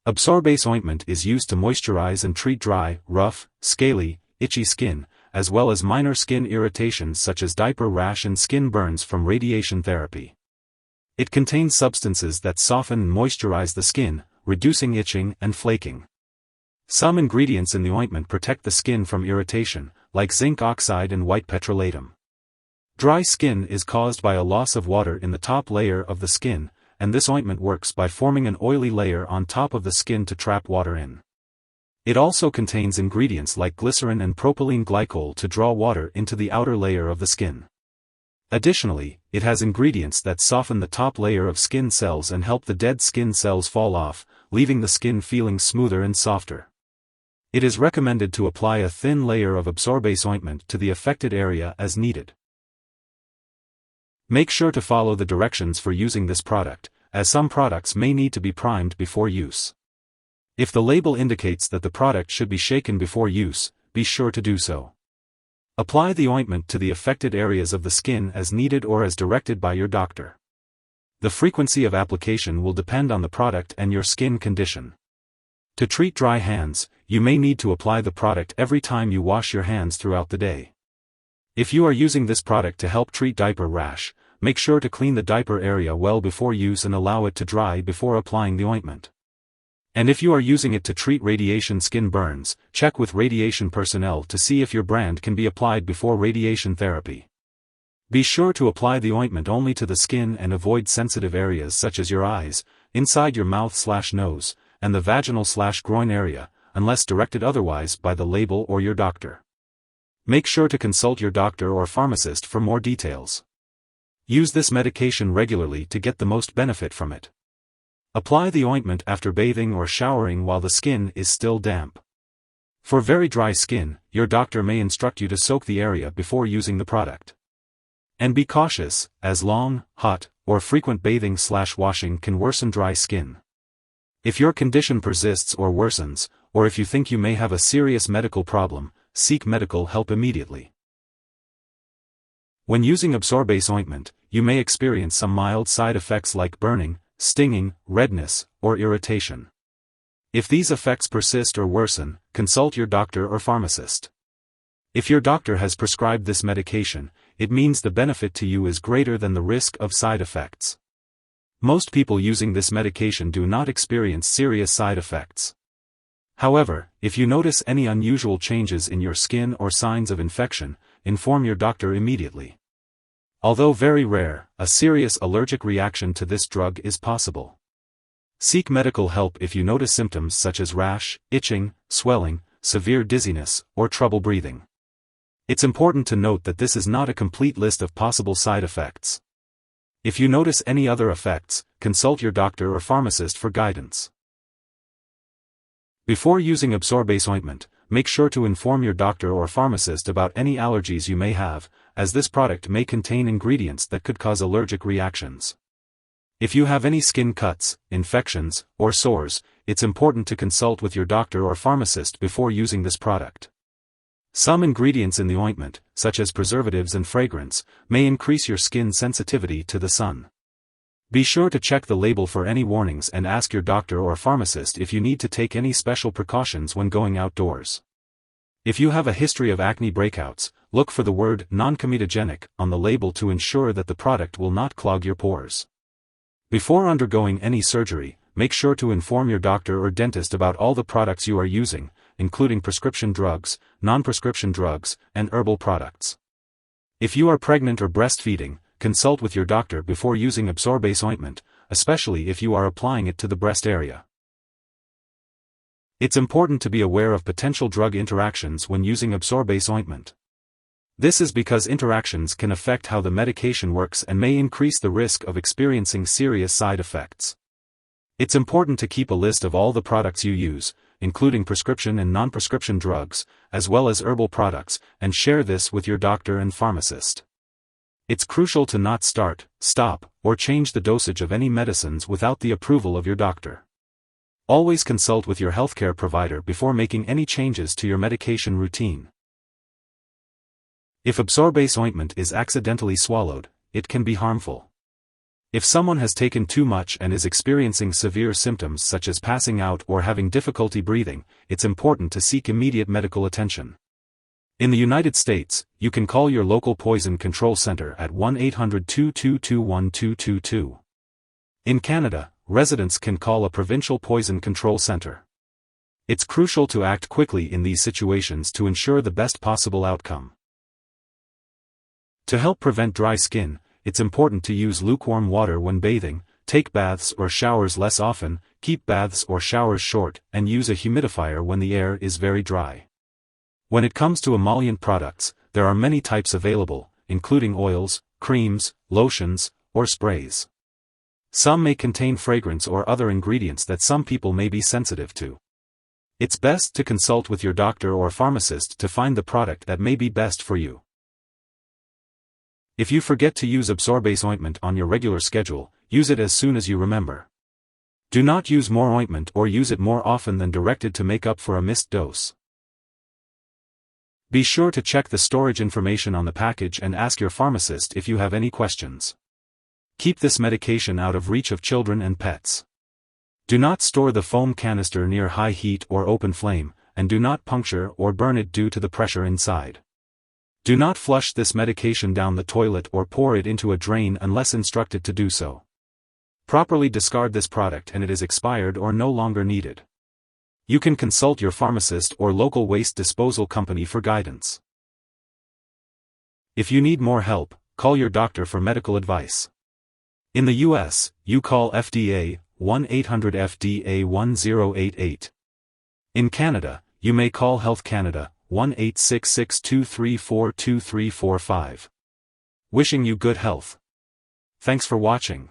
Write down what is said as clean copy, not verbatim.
Absorbase ointment is used to moisturize and treat dry, rough, scaly, itchy skin, as well as minor skin irritations such as diaper rash and skin burns from radiation therapy. It contains substances that soften and moisturize the skin, reducing itching and flaking. Some ingredients in the ointment protect the skin from irritation, like zinc oxide and white petrolatum. Dry skin is caused by a loss of water in the top layer of the skin, and this ointment works by forming an oily layer on top of the skin to trap water in. It also contains ingredients like glycerin and propylene glycol to draw water into the outer layer of the skin. Additionally, it has ingredients that soften the top layer of skin cells and help the dead skin cells fall off, leaving the skin feeling smoother and softer. It is recommended to apply a thin layer of Absorbase ointment to the affected area as needed. Make sure to follow the directions for using this product, as some products may need to be primed before use. If the label indicates that the product should be shaken before use, be sure to do so. Apply the ointment to the affected areas of the skin as needed or as directed by your doctor. The frequency of application will depend on the product and your skin condition. To treat dry hands, you may need to apply the product every time you wash your hands throughout the day. If you are using this product to help treat diaper rash, make sure to clean the diaper area well before use and allow it to dry before applying the ointment. And if you are using it to treat radiation skin burns, check with radiation personnel to see if your brand can be applied before radiation therapy. Be sure to apply the ointment only to the skin and avoid sensitive areas such as your eyes, inside your mouth/nose, and the vaginal/groin area, unless directed otherwise by the label or your doctor. Make sure to consult your doctor or pharmacist for more details. Use this medication regularly to get the most benefit from it. Apply the ointment after bathing or showering while the skin is still damp. For very dry skin, your doctor may instruct you to soak the area before using the product. And be cautious, as long, hot, or frequent bathing/washing can worsen dry skin. If your condition persists or worsens, or if you think you may have a serious medical problem, seek medical help immediately. When using Absorbase ointment, you may experience some mild side effects like burning, stinging, redness, or irritation. If these effects persist or worsen, consult your doctor or pharmacist. If your doctor has prescribed this medication, it means the benefit to you is greater than the risk of side effects. Most people using this medication do not experience serious side effects. However, if you notice any unusual changes in your skin or signs of infection, inform your doctor immediately. Although very rare, a serious allergic reaction to this drug is possible. Seek medical help if you notice symptoms such as rash, itching, swelling, severe dizziness, or trouble breathing. It's important to note that this is not a complete list of possible side effects. If you notice any other effects, consult your doctor or pharmacist for guidance. Before using Absorbase ointment, make sure to inform your doctor or pharmacist about any allergies you may have, as this product may contain ingredients that could cause allergic reactions. If you have any skin cuts, infections, or sores, it's important to consult with your doctor or pharmacist before using this product. Some ingredients in the ointment, such as preservatives and fragrance, may increase your skin sensitivity to the sun. Be sure to check the label for any warnings and ask your doctor or pharmacist if you need to take any special precautions when going outdoors. If you have a history of acne breakouts, look for the word non-comedogenic on the label to ensure that the product will not clog your pores. Before undergoing any surgery, make sure to inform your doctor or dentist about all the products you are using, including prescription drugs, non-prescription drugs, and herbal products. If you are pregnant or breastfeeding, consult with your doctor before using Absorbase ointment, especially if you are applying it to the breast area. It's important to be aware of potential drug interactions when using Absorbase ointment. This is because interactions can affect how the medication works and may increase the risk of experiencing serious side effects. It's important to keep a list of all the products you use, including prescription and non-prescription drugs, as well as herbal products, and share this with your doctor and pharmacist. It's crucial to not start, stop, or change the dosage of any medicines without the approval of your doctor. Always consult with your healthcare provider before making any changes to your medication routine. If Absorbase ointment is accidentally swallowed, it can be harmful. If someone has taken too much and is experiencing severe symptoms such as passing out or having difficulty breathing, it's important to seek immediate medical attention. In the United States, you can call your local poison control center at 1-800-222-1222. In Canada, residents can call a provincial poison control center. It's crucial to act quickly in these situations to ensure the best possible outcome. To help prevent dry skin, it's important to use lukewarm water when bathing, take baths or showers less often, keep baths or showers short, and use a humidifier when the air is very dry. When it comes to emollient products, there are many types available, including oils, creams, lotions, or sprays. Some may contain fragrance or other ingredients that some people may be sensitive to. It's best to consult with your doctor or pharmacist to find the product that may be best for you. If you forget to use Absorbase ointment on your regular schedule, use it as soon as you remember. Do not use more ointment or use it more often than directed to make up for a missed dose. Be sure to check the storage information on the package and ask your pharmacist if you have any questions. Keep this medication out of reach of children and pets. Do not store the foam canister near high heat or open flame, and do not puncture or burn it due to the pressure inside. Do not flush this medication down the toilet or pour it into a drain unless instructed to do so. Properly discard this product and it is expired or no longer needed. You can consult your pharmacist or local waste disposal company for guidance. If you need more help, call your doctor for medical advice. In the US, you call FDA, 1-800-FDA-1088. In Canada, you may call Health Canada, 1-866-234-2345. Wishing you good health. Thanks for watching.